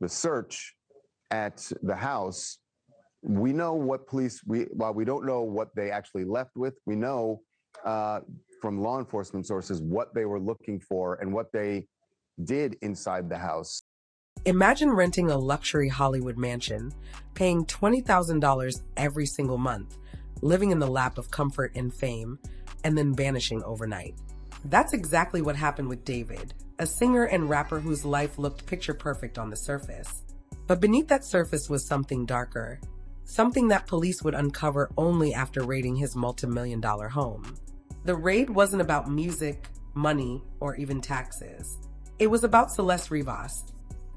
the search at the house, we know what while we don't know what they actually left with, we know from law enforcement sources what they were looking for and what they did inside the house. Imagine renting a luxury Hollywood mansion, paying $20,000 every single month, living in the lap of comfort and fame, and then vanishing overnight. That's exactly what happened with David, a singer and rapper whose life looked picture perfect on the surface. But beneath that surface was something darker, something that police would uncover only after raiding his multimillion-dollar home. The raid wasn't about music, money, or even taxes. It was about Celeste Rivas,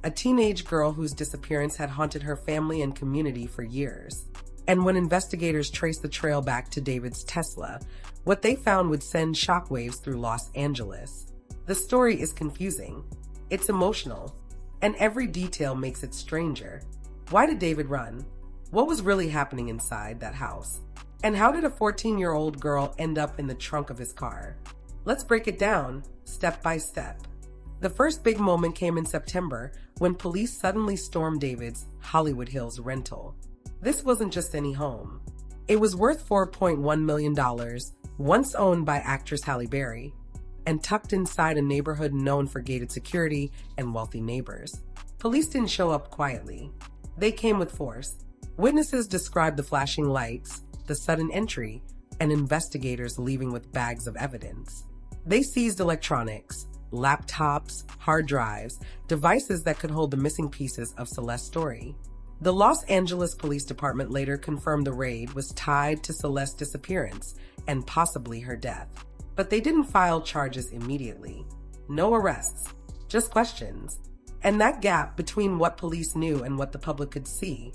a teenage girl whose disappearance had haunted her family and community for years. And when investigators traced the trail back to David's Tesla, what they found would send shockwaves through Los Angeles. The story is confusing, it's emotional, and every detail makes it stranger. Why did David run? What was really happening inside that house? And how did a 14-year-old girl end up in the trunk of his car? Let's break it down, step by step. The first big moment came in September when police suddenly stormed David's Hollywood Hills rental. This wasn't just any home. It was worth $4.1 million, once owned by actress Halle Berry, and tucked inside a neighborhood known for gated security and wealthy neighbors. Police didn't show up quietly. They came with force. Witnesses described the flashing lights, the sudden entry, and investigators leaving with bags of evidence. They seized electronics, laptops, hard drives, devices that could hold the missing pieces of Celeste's story. The Los Angeles Police Department later confirmed the raid was tied to Celeste's disappearance and possibly her death. But they didn't file charges immediately. No arrests, just questions. And that gap between what police knew and what the public could see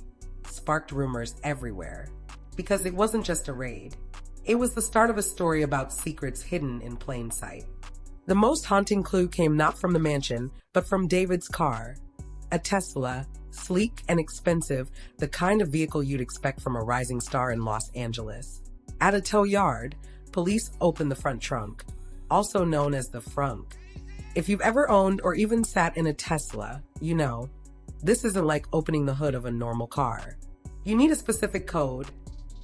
sparked rumors everywhere. Because it wasn't just a raid. It was the start of a story about secrets hidden in plain sight. The most haunting clue came not from the mansion, but from David's car. A Tesla, sleek and expensive, the kind of vehicle you'd expect from a rising star in Los Angeles. At a tow yard, police opened the front trunk, also known as the frunk. If you've ever owned or even sat in a Tesla, you know, this isn't like opening the hood of a normal car. You need a specific code,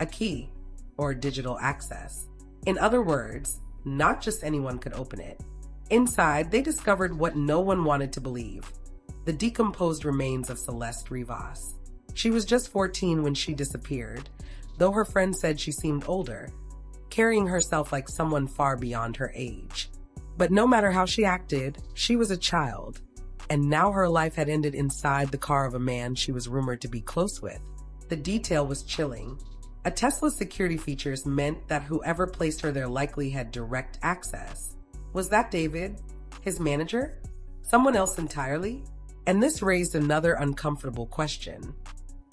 a key, or digital access. In other words, not just anyone could open it. Inside, they discovered what no one wanted to believe: the decomposed remains of Celeste Rivas. She was just 14 when she disappeared, though her friends said she seemed older, carrying herself like someone far beyond her age. But no matter how she acted, she was a child, and now her life had ended inside the car of a man she was rumored to be close with. The detail was chilling. A Tesla's security features meant that whoever placed her there likely had direct access. Was that David? His manager? Someone else entirely? And this raised another uncomfortable question.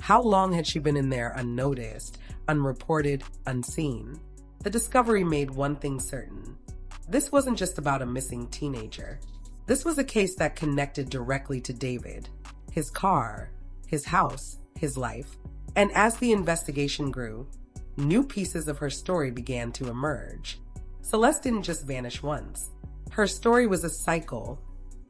How long had she been in there unnoticed, unreported, unseen? The discovery made one thing certain. This wasn't just about a missing teenager. This was a case that connected directly to David, his car, his house, his life. And as the investigation grew, new pieces of her story began to emerge. Celeste didn't just vanish once. Her story was a cycle,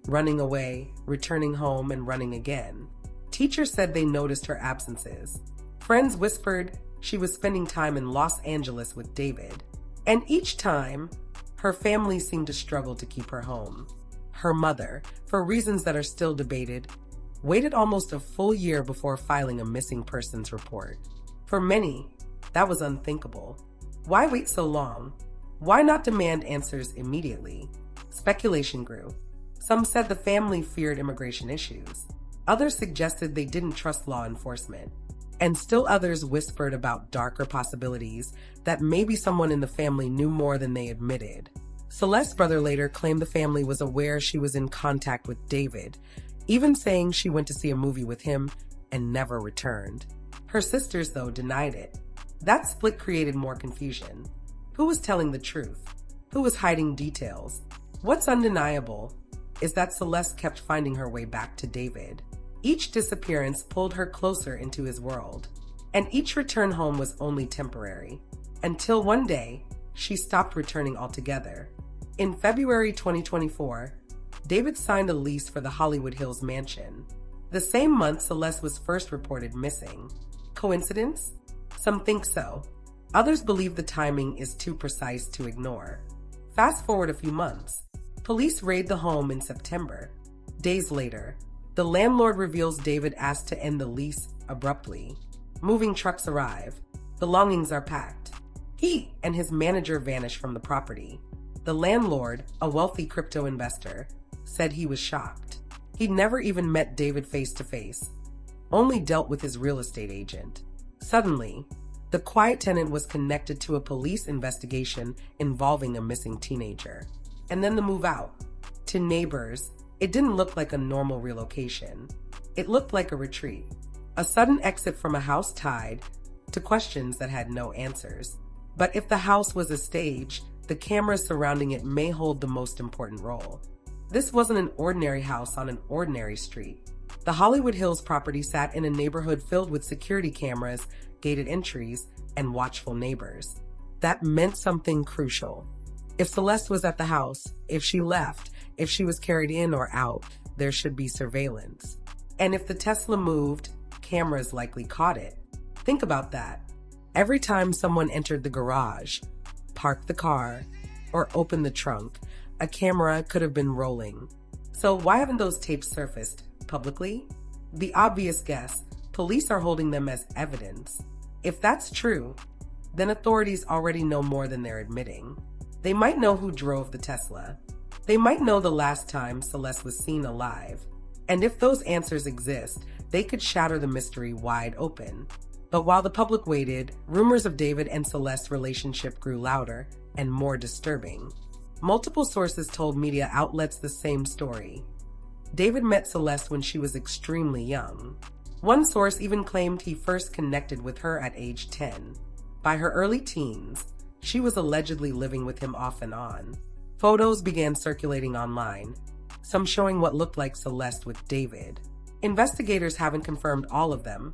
running away, returning home, and running again. Teachers said they noticed her absences. Friends whispered she was spending time in Los Angeles with David. And each time, her family seemed to struggle to keep her home. Her mother, for reasons that are still debated, waited almost a full year before filing a missing persons report. For many, that was unthinkable. Why wait so long? Why not demand answers immediately? Speculation grew. Some said the family feared immigration issues. Others suggested they didn't trust law enforcement. And still others whispered about darker possibilities, that maybe someone in the family knew more than they admitted. Celeste's brother later claimed the family was aware she was in contact with David, even saying she went to see a movie with him and never returned. Her sisters, though, denied it. That split created more confusion. Who was telling the truth? Who was hiding details? What's undeniable is that Celeste kept finding her way back to David. Each disappearance pulled her closer into his world, and each return home was only temporary, until one day, she stopped returning altogether. In February 2024, David signed a lease for the Hollywood Hills mansion. The same month Celeste was first reported missing. Coincidence? Some think so. Others believe the timing is too precise to ignore. Fast forward a few months. Police raid the home in September. Days later, the landlord reveals David asked to end the lease abruptly. Moving trucks arrive. Belongings are packed. He and his manager vanish from the property. The landlord, a wealthy crypto investor, said he was shocked. He'd never even met David face to face, only dealt with his real estate agent. Suddenly, the quiet tenant was connected to a police investigation involving a missing teenager. And then the move out. To neighbors, it didn't look like a normal relocation. It looked like a retreat. A sudden exit from a house tied to questions that had no answers. But if the house was a stage, the cameras surrounding it may hold the most important role. This wasn't an ordinary house on an ordinary street. The Hollywood Hills property sat in a neighborhood filled with security cameras, gated entries, and watchful neighbors. That meant something crucial. If Celeste was at the house, if she left, if she was carried in or out, there should be surveillance. And if the Tesla moved, cameras likely caught it. Think about that. Every time someone entered the garage, parked the car, or opened the trunk, a camera could have been rolling. So why haven't those tapes surfaced publicly? The obvious guess, police are holding them as evidence. If that's true, then authorities already know more than they're admitting. They might know who drove the Tesla. They might know the last time Celeste was seen alive. And if those answers exist, they could shatter the mystery wide open. But while the public waited, rumors of David and Celeste's relationship grew louder and more disturbing. Multiple sources told media outlets the same story. David met Celeste when she was extremely young. One source even claimed he first connected with her at age 10. By her early teens, she was allegedly living with him off and on. Photos began circulating online, some showing what looked like Celeste with David. Investigators haven't confirmed all of them,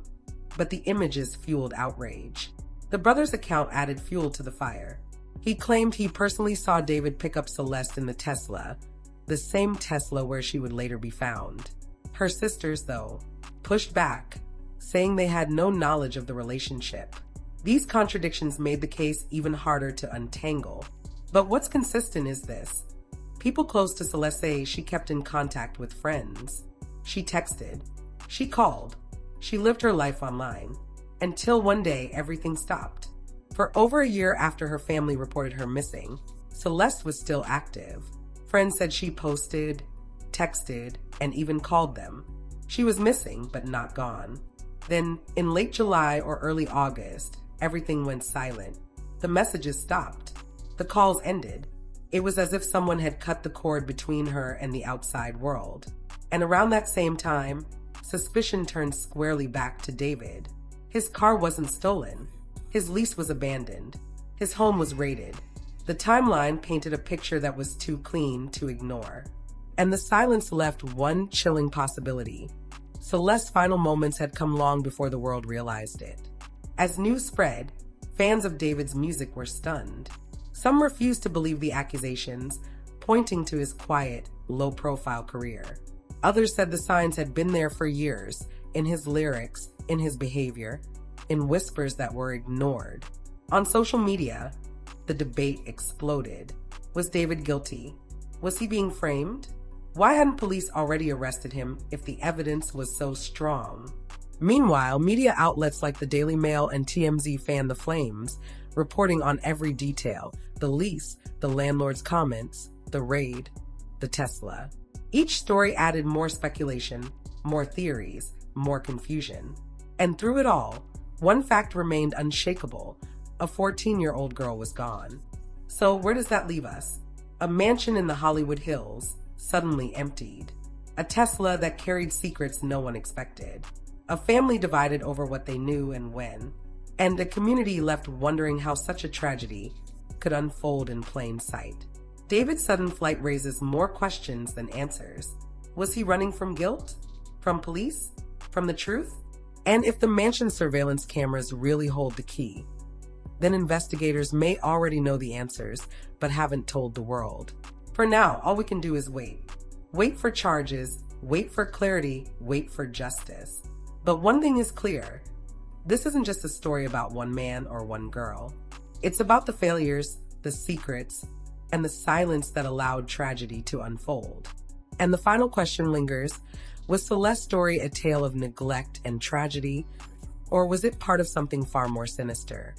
but the images fueled outrage. The brother's account added fuel to the fire. He claimed he personally saw David pick up Celeste in the Tesla, the same Tesla where she would later be found. Her sisters, though, pushed back, saying they had no knowledge of the relationship. These contradictions made the case even harder to untangle. But what's consistent is this. People close to Celeste say she kept in contact with friends. She texted. She called. She lived her life online. Until one day, everything stopped. For over a year after her family reported her missing, Celeste was still active. Friends said she posted, texted, and even called them. She was missing, but not gone. Then, in late July or early August, everything went silent. The messages stopped. The calls ended. It was as if someone had cut the cord between her and the outside world. And around that same time, suspicion turned squarely back to David. His car wasn't stolen. His lease was abandoned. His home was raided. The timeline painted a picture that was too clean to ignore. And the silence left one chilling possibility. Celeste's final moments had come long before the world realized it. As news spread, fans of David's music were stunned. Some refused to believe the accusations, pointing to his quiet, low-profile career. Others said the signs had been there for years, in his lyrics, in his behavior, in whispers that were ignored. On social media, the debate exploded. Was David guilty? Was he being framed? Why hadn't police already arrested him if the evidence was so strong? Meanwhile, media outlets like the Daily Mail and TMZ fanned the flames, reporting on every detail: the lease, the landlord's comments, the raid, the Tesla. Each story added more speculation, more theories, more confusion. And through it all, one fact remained unshakable: a 14-year-old girl was gone. So where does that leave us? A mansion in the Hollywood Hills, suddenly emptied. A Tesla that carried secrets no one expected. A family divided over what they knew and when. And a community left wondering how such a tragedy could unfold in plain sight. David's sudden flight raises more questions than answers. Was he running from guilt? From police? From the truth? And if the mansion surveillance cameras really hold the key, then investigators may already know the answers, but haven't told the world. For now, all we can do is wait. Wait for charges, Wait for clarity, wait for justice. But one thing is clear. This isn't just a story about one man or one girl. It's about the failures, the secrets, and the silence that allowed tragedy to unfold. And the final question lingers, was Celeste's story a tale of neglect and tragedy, or was it part of something far more sinister?